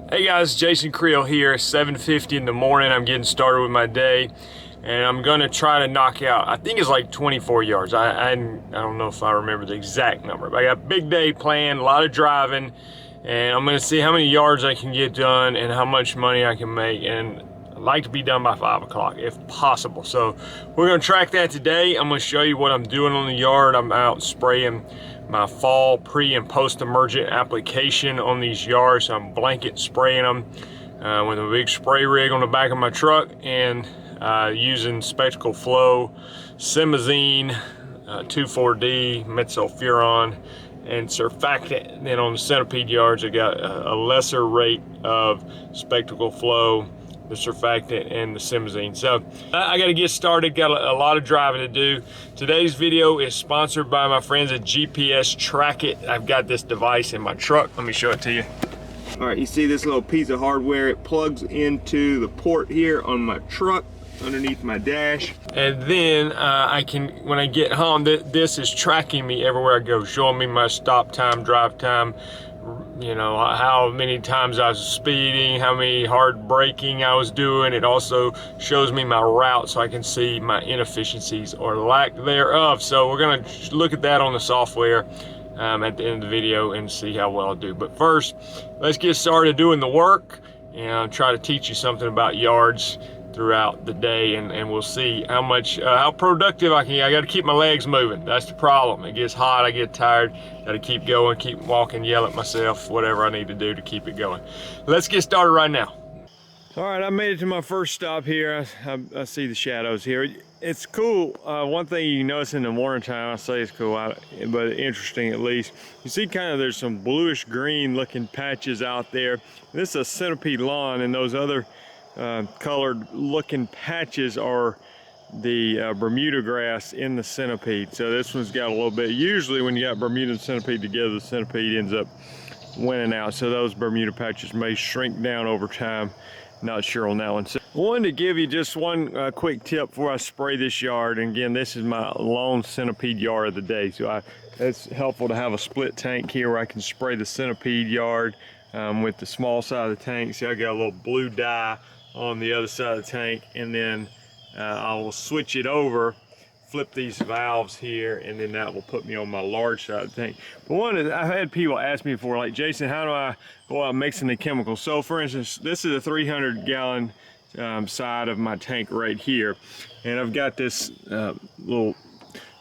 Hey guys, Jason Creel here. 7:50 in the morning. I'm getting started with my day, and I'm gonna try to knock out, I think it's like 24 yards. I don't know if I remember the exact number, but I got a big day planned, a lot of driving, and I'm gonna see how many yards I can get done and how much money I can make. And I'd like to be done by 5 o'clock if possible. So we're gonna track that today. I'm gonna show you what I'm doing on the yard. I'm out spraying my fall pre and post emergent application on these yards. So I'm blanket spraying them with a big spray rig on the back of my truck, and using spectacle flow, simazine, 2,4-D, metsulfuron, and surfactant. And then on the centipede yards, I got a lesser rate of spectacle flow, the surfactant, and the simazine. So I got to get started. Got a lot of driving to do. Today's video is sponsored by my friends at GPS Track It. I've got this device in my truck. Let me show it to you. All right, you see this little piece of hardware? It plugs into the port here on my truck underneath my dash, and then I can, when I get home, this is tracking me everywhere I go, showing me my stop time, drive time, you know, how many times I was speeding, how many hard braking I was doing. It also shows me my route so I can see my inefficiencies or lack thereof. So we're gonna look at that on the software at the end of the video and see how well I do. But first, let's get started doing the work, and I'll try to teach you something about yards throughout the day, and we'll see how much how productive I can. I got to keep my legs moving. That's the problem. It gets hot, I get tired, got to keep going, keep walking, yell at myself, whatever I need to do to keep it going. Let's get started right now. All right, I made it to my first stop here. I see the shadows here. It's cool. One thing you notice in the morning time, I say it's cool, but interesting at least. You see kind of there's some bluish green looking patches out there. This is a centipede lawn, and those other colored looking patches are the Bermuda grass in the centipede. So this one's got a little bit. Usually when you got Bermuda and centipede together, the centipede ends up winning out. So those Bermuda patches may shrink down over time. Not sure on that one. So I wanted to give you just one quick tip before I spray this yard. And again, this is my lone centipede yard of the day. So it's helpful to have a split tank here where I can spray the centipede yard with the small side of the tank. See, I got a little blue dye on the other side of the tank, and then I will switch it over, flip these valves here, and then that will put me on my large side of the tank. But one is, I've had people ask me before, like, Jason, how do I go out mixing the chemicals? So for instance, this is a 300-gallon side of my tank right here, and I've got this little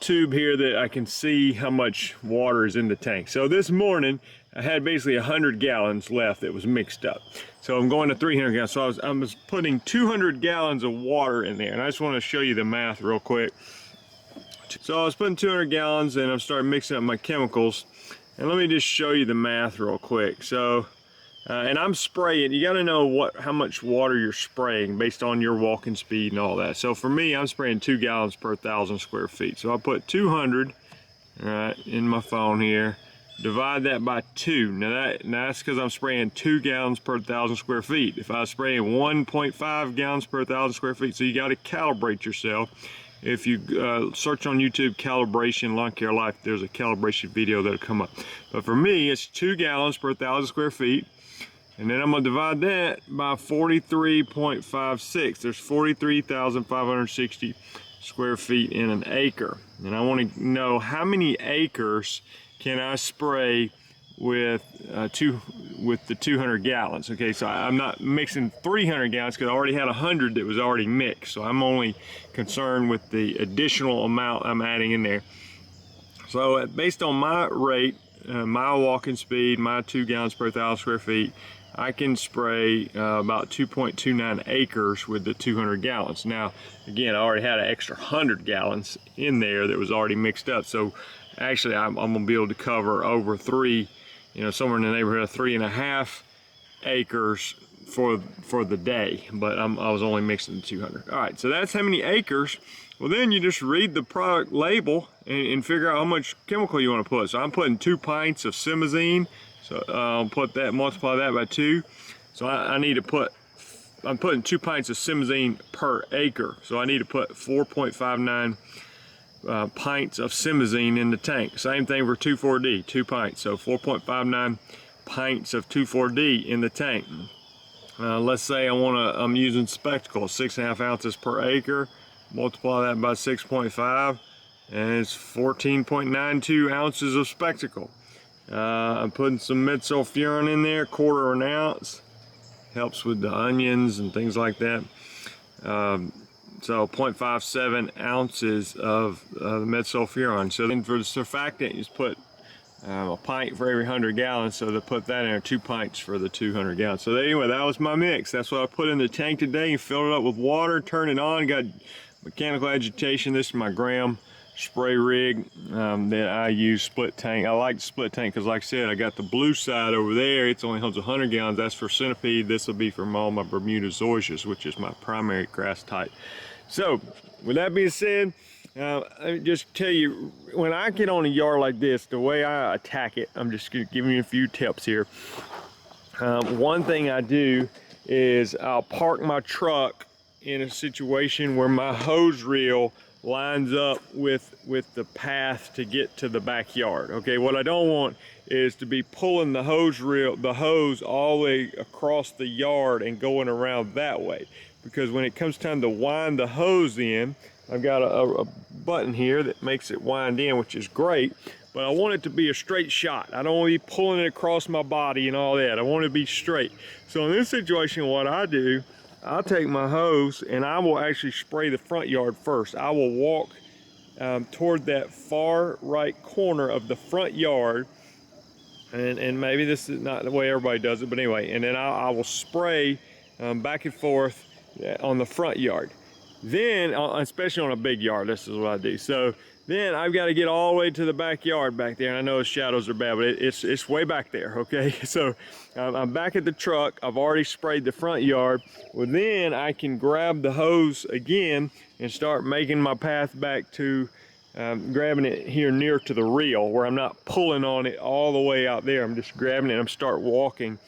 tube here that I can see how much water is in the tank. So this morning I had basically 100 gallons left that was mixed up. So I'm going to 300 gallons. So I was putting 200 gallons of water in there, and I just want to show you the math real quick. So I was putting 200 gallons, and I'm starting mixing up my chemicals, and let me just show you the math real quick. So and I'm spraying. You got to know how much water you're spraying based on your walking speed and all that. So for me, I'm spraying 2 gallons per 1,000 square feet. So I put 200 in my phone here. Divide that by 2. Now that's because I'm spraying 2 gallons per 1,000 square feet. If I was spraying 1.5 gallons per 1,000 square feet, so you got to calibrate yourself. If you search on YouTube calibration lawn care life, there's a calibration video that'll come up. But for me, it's 2 gallons per 1,000 square feet. And then I'm gonna divide that by 43.56. There's 43,560 square feet in an acre. And I want to know how many acres can I spray with the 200 gallons. Okay, so I'm not mixing 300 gallons because I already had 100 that was already mixed. So I'm only concerned with the additional amount I'm adding in there. So based on my rate, my walking speed, my 2 gallons per 1,000 square feet, I can spray about 2.29 acres with the 200 gallons. Now, again, I already had an extra 100 gallons in there that was already mixed up. So actually, I'm gonna be able to cover over 3, somewhere in the neighborhood of 3.5 acres for the day. But I was only mixing the 200. All right, so that's how many acres. Well, then you just read the product label and figure out how much chemical you want to put. So I'm putting 2 pints of simazine. So I'll multiply that by 2. So I need to I'm putting 2 pints of simazine per acre. So I need to put 4.59 pints of simazine in the tank. Same thing for 2,4-D, 2 pints. So 4.59 pints of 2,4-D in the tank. Let's say I'm using spectacle, 6.5 ounces per acre. Multiply that by 6.5, and it's 14.92 ounces of spectacle. I'm putting some metsulfuron in there, 1/4 ounce. Helps with the onions and things like that. So 0.57 ounces of metsulfuron. So then for the surfactant, you just put a pint for every 100 gallons. So to put that in there, 2 pints for the 200 gallons. So anyway, that was my mix. That's what I put in the tank today and filled it up with water, turned it on, got mechanical agitation. This is my Gram spray rig that I use, split tank. I like the split tank because, like I said, I got the blue side over there. It's only holds 100 gallons. That's for centipede. This will be from all my Bermuda zoysias, which is my primary grass type. So with that being said, let me just tell you, when I get on a yard like this, the way I attack it, I'm just giving you a few tips here. One thing I do is I'll park my truck in a situation where my hose reel lines up with the path to get to the backyard. Okay, what I don't want is to be pulling the hose all the way across the yard and going around that way, because when it comes time to wind the hose in, I've got a button here that makes it wind in, which is great, but I want it to be a straight shot. I don't want to be pulling it across my body and all that. I want it to be straight. So in this situation, what I do, I'll take my hose and I will actually spray the front yard first. I will walk toward that far right corner of the front yard, and maybe this is not the way everybody does it, but anyway, and then I will spray back and forth on the front yard. Then, especially on a big yard, this is what I do. So then I've got to get all the way to the backyard back there. And I know the shadows are bad, but it's way back there, okay? So I'm back at the truck. I've already sprayed the front yard. Well, then I can grab the hose again and start making my path back to grabbing it here near to the reel, where I'm not pulling on it all the way out there. I'm just grabbing it and I'm start walking,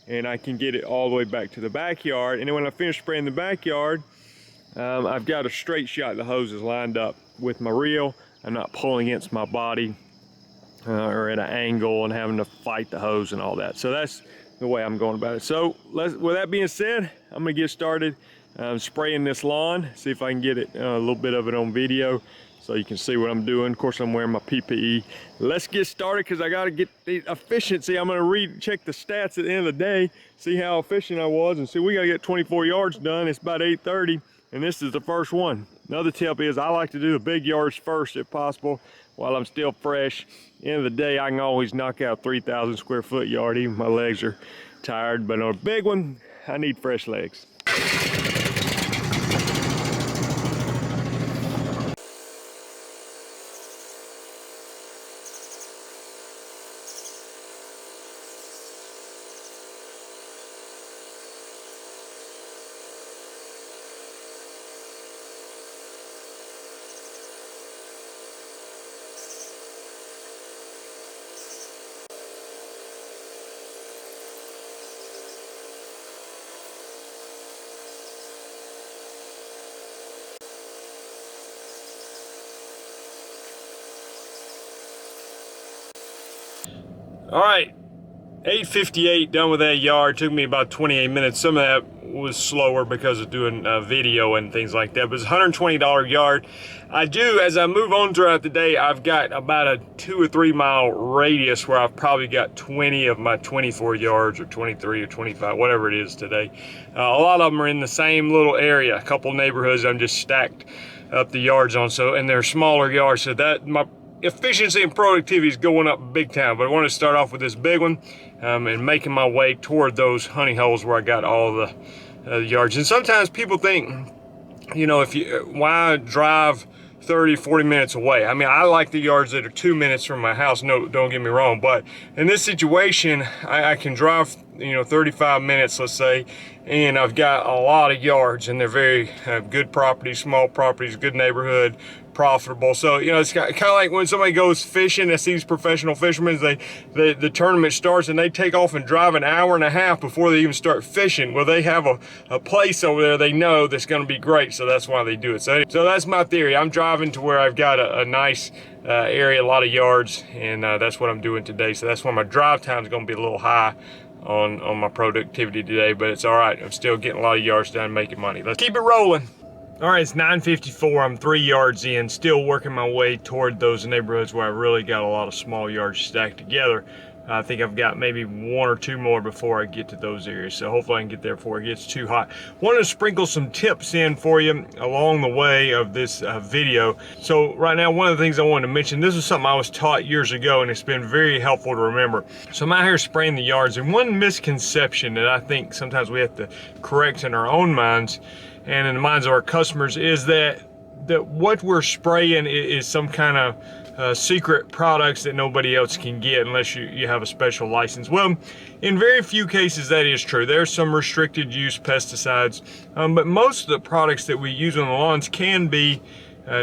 and I can get it all the way back to the backyard. And then when I finish spraying the backyard, I've got a straight shot. The hose is lined up with my reel. I'm not pulling against my body or at an angle and having to fight the hose and all that. So that's the way I'm going about it. So with that being said, I'm gonna get started spraying this lawn, see if I can get it a little bit of it on video so you can see what I'm doing. Of course, I'm wearing my PPE. Let's get started, because I got to get the efficiency. I'm going to check the stats at the end of the day, see how efficient I was, and see, we got to get 24 yards done. It's about 8:30. And this is the first one. Another tip is I like to do the big yards first if possible while I'm still fresh. At the end of the day, I can always knock out 3,000 square foot yard, even my legs are tired. But on a big one, I need fresh legs. All right, 8:58 done with that yard. Took me about 28 minutes. Some of that was slower because of doing video and things like that, but it's a $120 yard. I do, as I move on throughout the day, I've got about a 2 or 3 mile radius where I've probably got 20 of my 24 yards or 23 or 25, whatever it is today. A lot of them are in the same little area. A couple neighborhoods I'm just stacked up the yards on, so, and they're smaller yards, so that my efficiency and productivity is going up big time. But I want to start off with this big one and making my way toward those honey holes where I got all the yards. And sometimes people think, you know, why drive 30, 40 minutes away? I mean, I like the yards that are 2 minutes from my house. No, don't get me wrong. But in this situation, I can drive, 35 minutes, let's say, and I've got a lot of yards, and they're very good properties, small properties, good neighborhood, profitable. So, you know, it's kind of like when somebody goes fishing and sees professional fishermen, the tournament starts and they take off and drive an hour and a half before they even start fishing. Well, they have a place over there they know that's going to be great, so that's why they do it. So that's my theory. I'm driving to where I've got a nice area, a lot of yards, and that's what I'm doing today. So that's why my drive time is going to be a little high on my productivity today, but it's all right. I'm still getting a lot of yards done, making money. Let's keep it rolling. All right, it's 9:54. I'm 3 yards in, still working my way toward those neighborhoods where I really got a lot of small yards stacked together. I think I've got maybe 1 or 2 more before I get to those areas. So hopefully I can get there before it gets too hot. Wanted to sprinkle some tips in for you along the way of this video. So right now, one of the things I wanted to mention, this is something I was taught years ago and it's been very helpful to remember. So I'm out here spraying the yards, and one misconception that I think sometimes we have to correct in our own minds and in the minds of our customers is that what we're spraying is some kind of secret products that nobody else can get unless you have a special license. Well, in very few cases that is true. There's some restricted use pesticides, but most of the products that we use on the lawns can be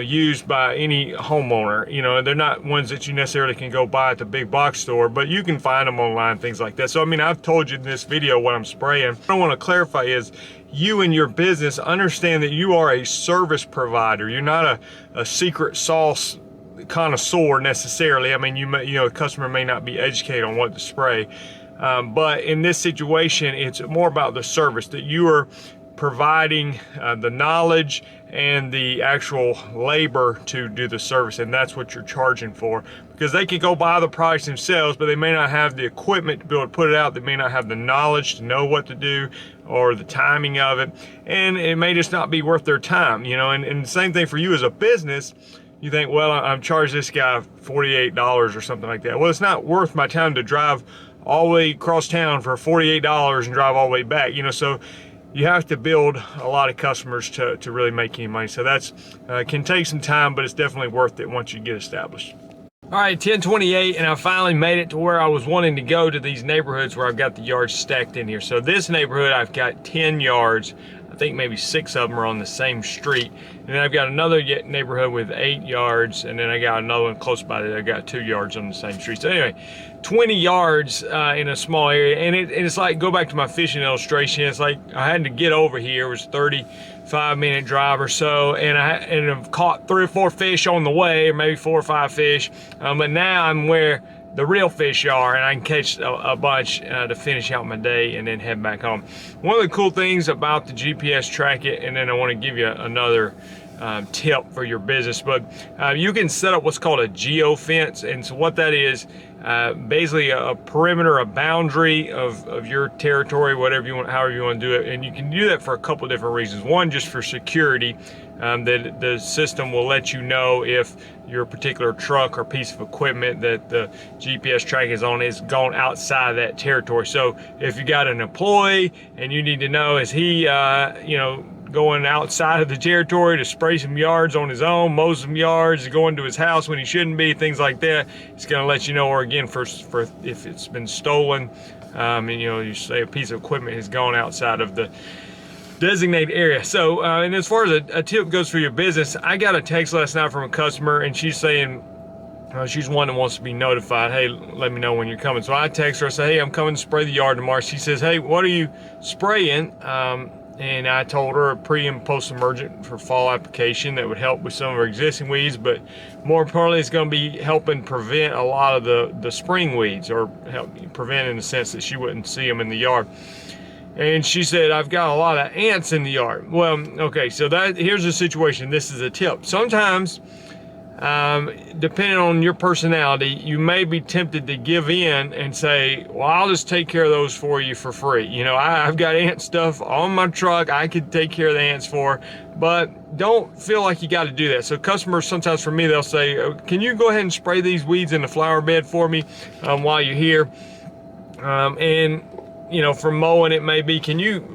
used by any homeowner. You know, they're not ones that you necessarily can go buy at the big box store, but you can find them online, things like that. So I mean, I've told you in this video what I'm spraying. What I want to clarify is you and your business understand that you are a service provider. You're not a secret sauce connoisseur necessarily. I mean, you know, a customer may not be educated on what to spray, but in this situation, it's more about the service that you are providing, the knowledge and the actual labor to do the service, and that's what you're charging for. Because they can go buy the products themselves, but they may not have the equipment to be able to put it out. They may not have the knowledge to know what to do or the timing of it, and it may just not be worth their time, you know. And the same thing for you as a business. You think, well, I'm charging this guy $48 or something like that. Well, it's not worth my time to drive all the way across town for $48 and drive all the way back, you know. So you have to build a lot of customers to really make any money. So that's can take some time, but it's definitely worth it once you get established. All right, 10:28, and I finally made it to where I was wanting to go, to these neighborhoods where I've got the yards stacked in here. So this neighborhood, I've got 10 yards. I think maybe 6 of them are on the same street. And then I've got another neighborhood with 8 yards, and then I got another one close by that I got 2 yards on the same street. So anyway, 20 yards in a small area, and it's like, go back to my fishing illustration, it's like I had to get over here. It was a 35-minute drive or so, and I've caught 3 or 4 fish on the way, or maybe 4 or 5 fish, but now I'm where the real fish are, and I can catch a bunch to finish out my day and then head back home. One of the cool things about the GPS Track It, and then I want to give you another tip for your business, but you can set up what's called a geofence. And so what that is, basically a perimeter, a boundary of your territory, whatever you want, however you want to do it. And you can do that for a couple of different reasons. One, just for security, that the system will let you know if your particular truck or piece of equipment that the GPS track is on is gone outside of that territory. So if you got an employee and you need to know, is he you know, going outside of the territory to spray some yards on his own, mow some yards, going to his house when he shouldn't be, things like that, it's going to let you know. Or again, for if it's been stolen, and you know, you say a piece of equipment has gone outside of the designated area. So and as far as a tip goes for your business, I got a text last night from a customer, and she's saying she's one that wants to be notified. Hey, let me know when you're coming. So I text her, I say, hey, I'm coming to spray the yard tomorrow. She says, hey, what are you spraying? And I told her a pre and post emergent for fall application that would help with some of her existing weeds, but more importantly, it's going to be helping prevent a lot of the spring weeds, or help prevent in the sense that she wouldn't see them in the yard. And she said, I've got a lot of ants in the yard. Well, okay, so here's the situation. This is a tip. Sometimes, depending on your personality, you may be tempted to give in and say, well, I'll just take care of those for you for free. You know, I've got ant stuff on my truck I could take care of the ants for, but don't feel like you got to do that. So customers, sometimes for me, they'll say, can you go ahead and spray these weeds in the flower bed for me while you're here? And you know, for mowing, it may be,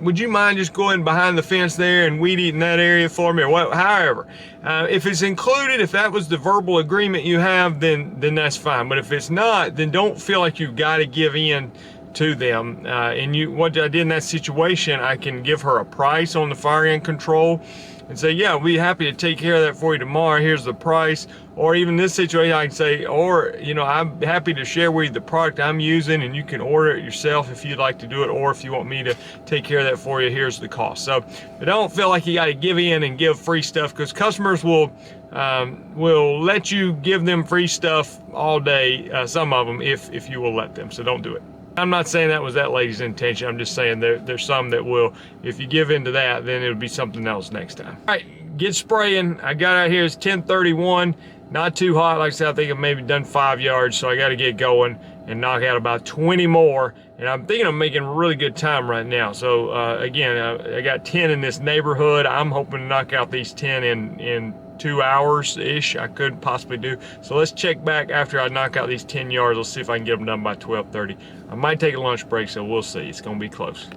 would you mind just going behind the fence there and weed eating that area for me, or what, however. If it's included, if that was the verbal agreement you have, then that's fine. But if it's not, then don't feel like you've got to give in to them. And what I did in that situation, I can give her a price on the fire ant control and say, yeah, we'll be happy to take care of that for you tomorrow. Here's the price. Or even this situation, I can say, or, you know, I'm happy to share with you the product I'm using and you can order it yourself if you'd like to do it, or if you want me to take care of that for you, here's the cost. So I don't feel like you got to give in and give free stuff, because customers will let you give them free stuff all day, some of them, if you will let them. So don't do it. I'm not saying that was that lady's intention. I'm just saying there's some that will, if you give into that, then it'll be something else next time. All right, get spraying. I got out here, it's 10:31, not too hot. Like I said, I think I've maybe done 5 yards, so I got to get going and knock out about 20 more. And I'm thinking I'm making really good time right now. So again, I got 10 in this neighborhood. I'm hoping to knock out these 10 in 2 hours-ish. I could possibly do. So let's check back after I knock out these 10 yards. Let's see if I can get them done by 12:30. I might take a lunch break, so we'll see. It's gonna be close.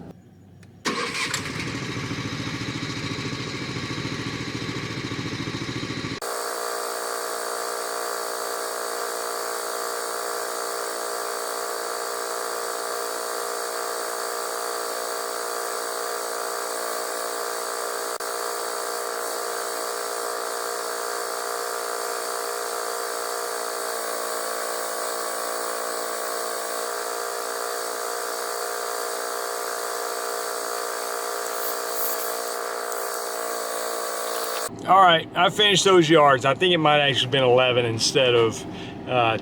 All right, I finished those yards. I think it might have actually been 11 instead of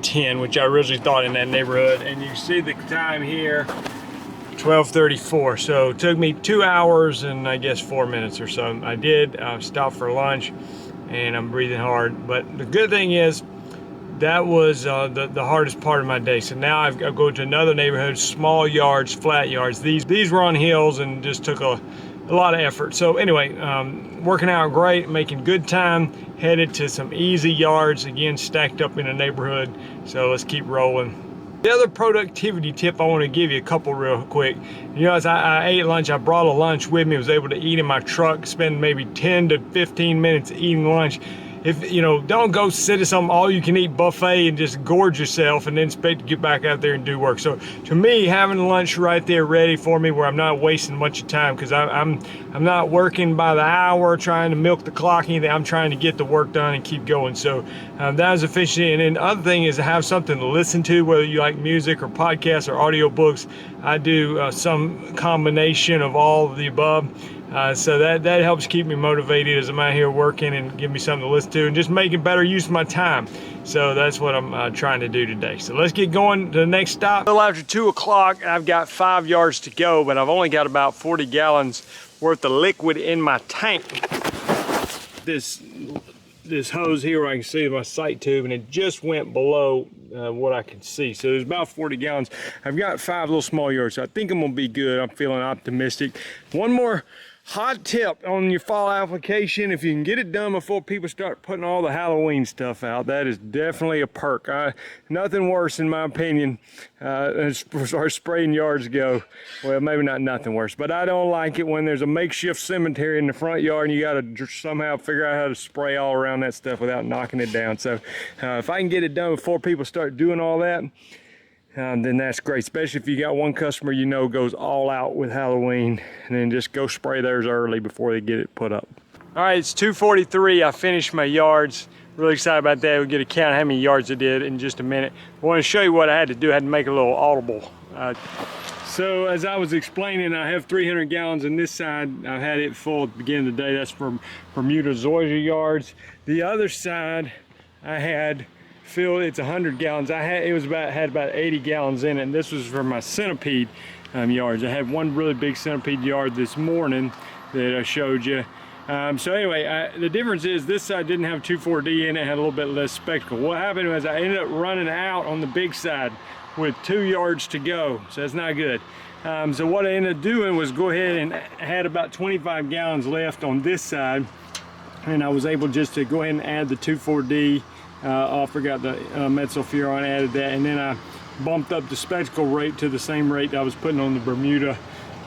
10, which I originally thought in that neighborhood. And you see the time here, 12:34. So it took me 2 hours and I guess 4 minutes or so. I did stop for lunch, and I'm breathing hard. But the good thing is, that was the hardest part of my day. So now I go to another neighborhood, small yards, flat yards. These were on hills and just took a lot of effort. So anyway, working out great, making good time, headed to some easy yards, again stacked up in a neighborhood. So let's keep rolling. The other productivity tip I want to give you, a couple real quick. You know, as I ate lunch, I brought a lunch with me, was able to eat in my truck, spend maybe 10 to 15 minutes eating lunch. If, you know, don't go sit at some all-you-can-eat buffet and just gorge yourself and then expect to get back out there and do work. So to me, having lunch right there ready for me, where I'm not wasting much of time, because I'm not working by the hour trying to milk the clock, anything. I'm trying to get the work done and keep going. So that is efficiency. And then the other thing is to have something to listen to, whether you like music or podcasts or audiobooks. I do some combination of all of the above. So that helps keep me motivated as I'm out here working, and give me something to listen to and just making better use of my time. So that's what I'm trying to do today. So let's get going to the next stop. A little after 2 o'clock, I've got 5 yards to go, but I've only got about 40 gallons worth of liquid in my tank. This hose here, where I can see my sight tube, and it just went below what I can see. So there's about 40 gallons. I've got 5 little small yards, so I think I'm gonna be good. I'm feeling optimistic. One more hot tip on your fall application: if you can get it done before people start putting all the Halloween stuff out, that is definitely a perk. Nothing worse, in my opinion, as far as spraying yards go. Well, maybe not nothing worse, but I don't like it when there's a makeshift cemetery in the front yard and you got to somehow figure out how to spray all around that stuff without knocking it down. So if I can get it done before people start doing all that, then that's great, especially if you got one customer you know goes all out with Halloween, and then just go spray theirs early before they get it put up. All right, it's 2:43. I finished my yards. Really excited about that. We'll get a count of how many yards I did in just a minute. I want to show you what I had to do. I had to make a little audible. So as I was explaining, I have 300 gallons in this side. I had it full at the beginning of the day. That's for Bermuda zoysia yards. The other side I had filled, it's 100 gallons. Had about 80 gallons in it, and this was for my centipede yards. I had one really big centipede yard this morning that I showed you. So anyway, the difference is this side didn't have 2,4-D in it, had a little bit less spectacle. What happened was I ended up running out on the big side with 2 yards to go, so that's not good. So what I ended up doing was go ahead and had about 25 gallons left on this side, and I was able just to go ahead and add the 2,4-D. I forgot the metsulfuron, added that, and then I bumped up the spectacle rate to the same rate that I was putting on the Bermuda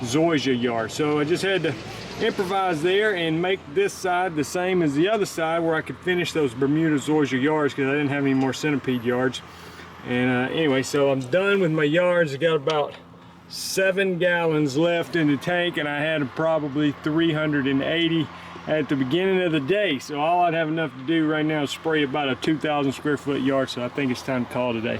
zoysia yard. So I just had to improvise there and make this side the same as the other side, where I could finish those Bermuda zoysia yards, because I didn't have any more centipede yards. And anyway, so I'm done with my yards. I got about 7 gallons left in the tank, and I had probably 380 at the beginning of the day. So all I'd have enough to do right now is spray about a 2,000 square foot yard. So I think it's time to call it a day.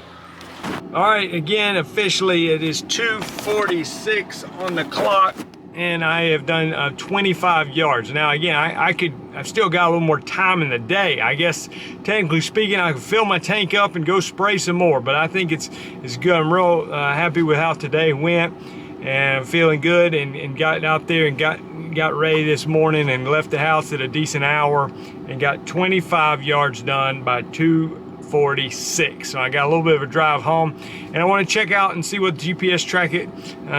All right, again, officially it is 2:46 on the clock, and I have done 25 yards. Now, again, I've still got a little more time in the day. I guess, technically speaking, I can fill my tank up and go spray some more, but I think it's good. I'm real happy with how today went, and I'm feeling good, and got out there and got ready this morning and left the house at a decent hour and got 25 yards done by 2:46. So I got a little bit of a drive home, and I want to check out and see what the GPS tracker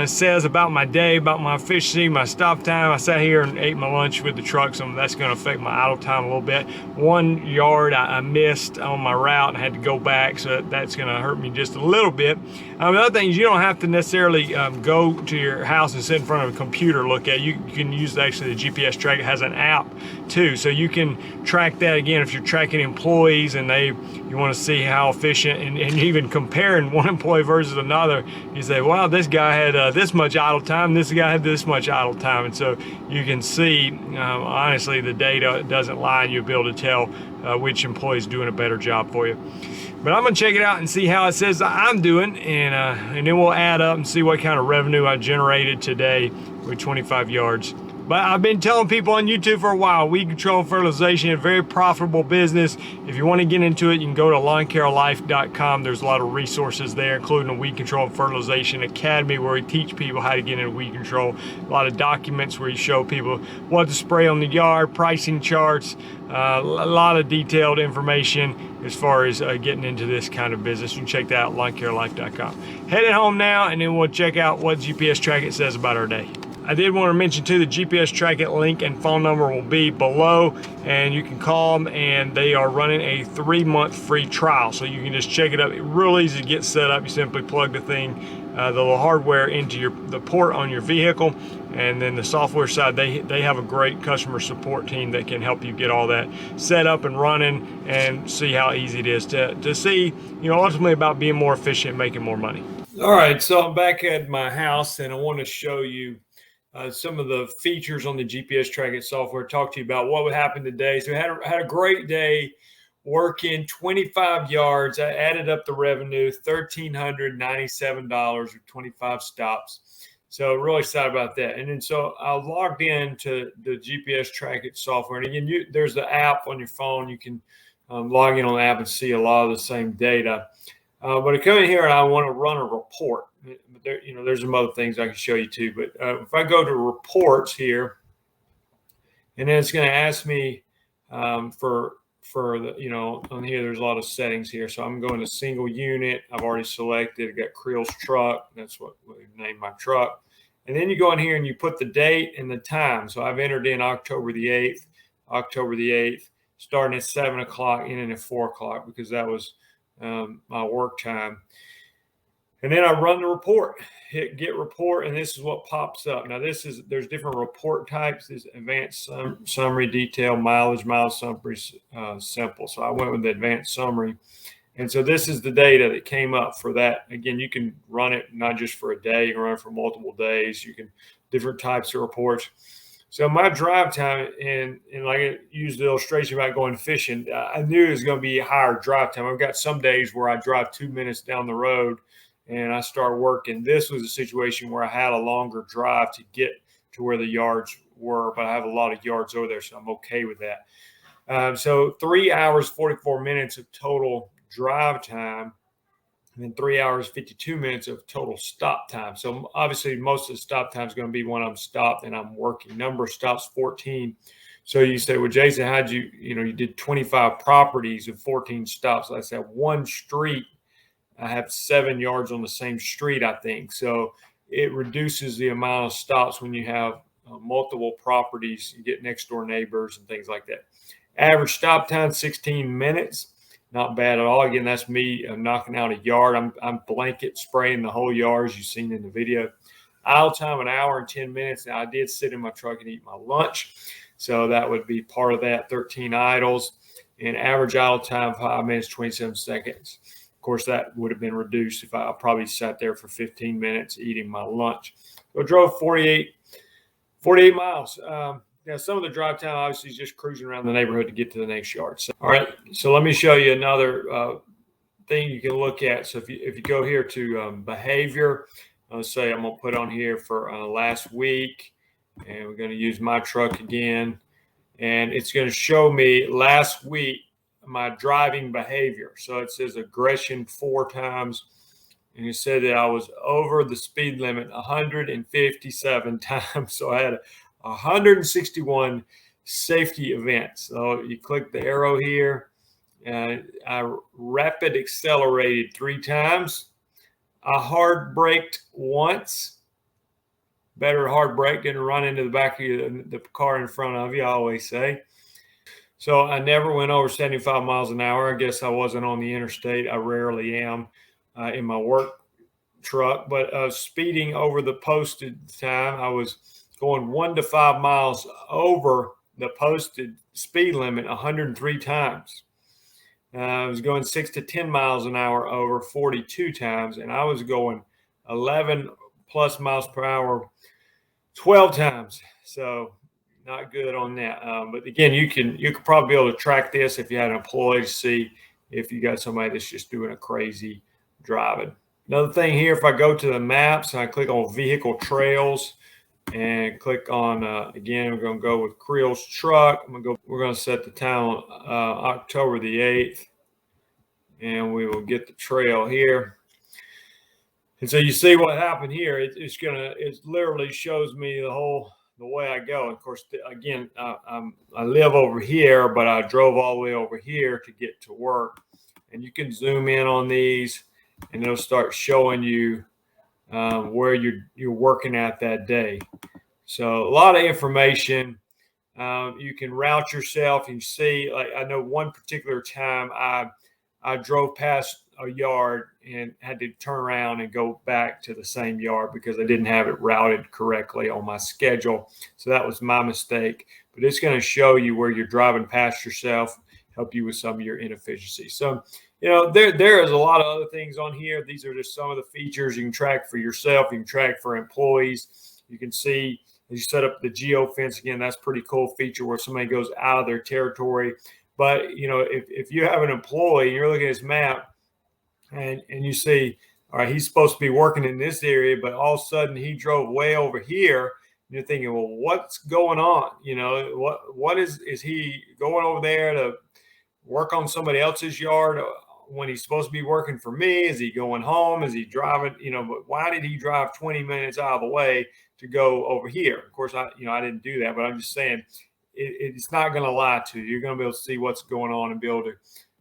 says about my day, about my efficiency, my stop time. I sat here and ate my lunch with the truck, so that's going to affect my idle time a little bit. 1 yard I missed on my route and had to go back, so that's going to hurt me just a little bit. The other thing is, you don't have to necessarily go to your house and sit in front of a computer look at. You can use, actually, the GPS tracker has an app too, so you can track that. Again, if you're tracking employees and you want to see how efficient, and even comparing one employee versus another, you say, wow, this guy had this much idle time, this guy had this much idle time. And so you can see, honestly, the data doesn't lie, and you'll be able to tell which employee is doing a better job for you. But I'm gonna check it out and see how it says I'm doing, and then we'll add up and see what kind of revenue I generated today with 25 yards. But I've been telling people on YouTube for a while, weed control and fertilization, a very profitable business. If you want to get into it, you can go to lawncarelife.com. There's a lot of resources there, including a weed control and fertilization academy, where we teach people how to get into weed control. A lot of documents where you show people what to spray on the yard, pricing charts, a lot of detailed information as far as getting into this kind of business. You can check that out, lawncarelife.com. Headed home now, and then we'll check out what GPS tracker says about our day. I did want to mention too, the GPS track it link and phone number will be below, and you can call them, and they are running a 3-month free trial. So you can just check it out. It's real easy to get set up. You simply plug the thing, the little hardware into the port on your vehicle, and then the software side, they have a great customer support team that can help you get all that set up and running, and see how easy it is to see, ultimately about being more efficient and making more money. All right, so I'm back at my house, and I want to show you some of the features on the GPS tracking software, talk to you about what would happen today. So I had a great day working 25 yards. I added up the revenue, $1,397 with 25 stops. So really excited about that. And then so I logged into the GPS tracking software. And again, there's the app on your phone. You can log in on the app and see a lot of the same data. But I come in here and I want to run a report. There's some other things I can show you too. But if I go to reports here, and then it's going to ask me for the, on here, there's a lot of settings here. So I'm going to single unit. I've already selected. I got Creel's truck. That's what we named my truck. And then you go in here and you put the date and the time. So I've entered in October the 8th, starting at 7 o'clock, ending at 4 o'clock, because that was my work time. And then I run the report, hit get report, and this is what pops up. Now there's different report types. There's advanced summary, detail, mileage summary, simple. So I went with the advanced summary. And so this is the data that came up for that. Again, you can run it not just for a day, you can run it for multiple days. You can, different types of reports. So my drive time, and like I used the illustration about going fishing, I knew it was going to be a higher drive time. I've got some days where I drive 2 minutes down the road and I start working. This was a situation where I had a longer drive to get to where the yards were, but I have a lot of yards over there, so I'm okay with that. So 3 hours, 44 minutes of total drive time, and then 3 hours, 52 minutes of total stop time. So obviously most of the stop time is going to be when I'm stopped and I'm working. Number of stops, 14. So you say, well, Jason, how'd you did 25 properties and 14 stops. Like I said, one street, I have 7 yards on the same street, I think. So it reduces the amount of stops when you have multiple properties. You get next door neighbors and things like that. Average stop time, 16 minutes. Not bad at all. Again, that's me knocking out a yard. I'm blanket spraying the whole yard, as you've seen in the video. Idle time, 1 hour and 10 minutes. Now, I did sit in my truck and eat my lunch. So that would be part of that, 13 idles. And average idle time, 5 minutes, 27 seconds. Of course, that would have been reduced if I probably sat there for 15 minutes eating my lunch. So I drove 48 miles. Now, some of the drive time obviously is just cruising around the neighborhood to get to the next yard. So, all right, so let me show you another thing you can look at. So if you go here to behavior, let's say I'm going to put on here for last week, and we're going to use my truck again, and it's going to show me last week my driving behavior. So it says aggression 4 times, and it said that I was over the speed limit 157 times. So I had 161 safety events. So you click the arrow here, and I rapid accelerated 3 times. I hard braked once. Better hard brake than to run into the back of the car in front of you, I always say. So I never went over 75 miles an hour. I guess I wasn't on the interstate. I rarely am in my work truck, but speeding over the posted time, I was going 1 to 5 miles over the posted speed limit 103 times. I was going 6 to 10 miles an hour over 42 times, and I was going 11 plus miles per hour 12 times. So not good on that. But again, you could probably be able to track this if you had an employee to see if you got somebody that's just doing a crazy driving. Another thing here, if I go to the maps and I click on vehicle trails and click on, again, we're going to go with Creel's truck. We're going to set the time October the 8th, and we will get the trail here. And so you see what happened here. It literally shows me the way I go. Of course, again, I live over here, but I drove all the way over here to get to work. And you can zoom in on these, and it'll start showing you where you're working at that day. So a lot of information. You can route yourself. And you see, like I know one particular time I drove past a yard and had to turn around and go back to the same yard because I didn't have it routed correctly on my schedule. So that was my mistake. But it's going to show you where you're driving past yourself, help you with some of your inefficiencies. So, there is a lot of other things on here. These are just some of the features you can track for yourself. You can track for employees. You can see as you set up the geo fence again. That's a pretty cool feature where somebody goes out of their territory. But if you have an employee and you're looking at his map, and you see, all right, he's supposed to be working in this area, but all of a sudden he drove way over here. And you're thinking, well, what's going on? What is he going over there to work on somebody else's yard when he's supposed to be working for me? Is he going home? Is he driving? But why did he drive 20 minutes out of the way to go over here? Of course, I didn't do that, but I'm just saying it's not going to lie to you. You're going to be able to see what's going on and be able to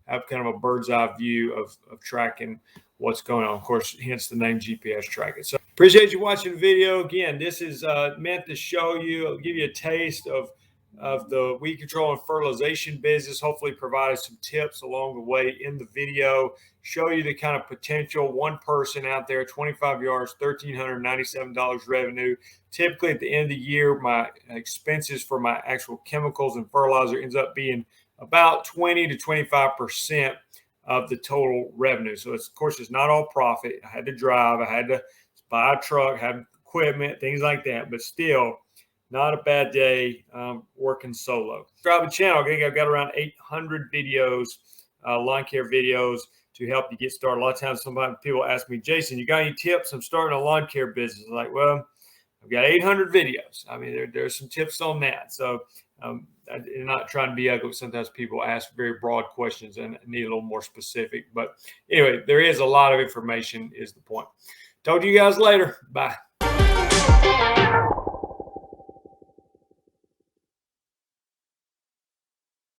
have kind of a bird's eye view of tracking what's going on. Of course, hence the name GPS tracking. So appreciate you watching the video. Again, this is meant to show you, give you a taste of the weed control and fertilization business, hopefully provided some tips along the way in the video, show you the kind of potential. One person out there, 25 yards, $1,397 revenue. Typically at the end of the year, my expenses for my actual chemicals and fertilizer ends up being about 20 to 25% of the total revenue. So of course, it's not all profit. I had to drive, I had to buy a truck, have equipment, things like that, but still not a bad day working solo. Subscribe to the channel. I've got around 800 videos, lawn care videos to help you get started. A lot of times people ask me, Jason, you got any tips? I'm starting a lawn care business. I'm like, well, I've got 800 videos. I mean, there's some tips on that. So I'm not trying to be ugly. Sometimes people ask very broad questions and need a little more specific. But anyway, there is a lot of information is the point. Talk to you guys later. Bye.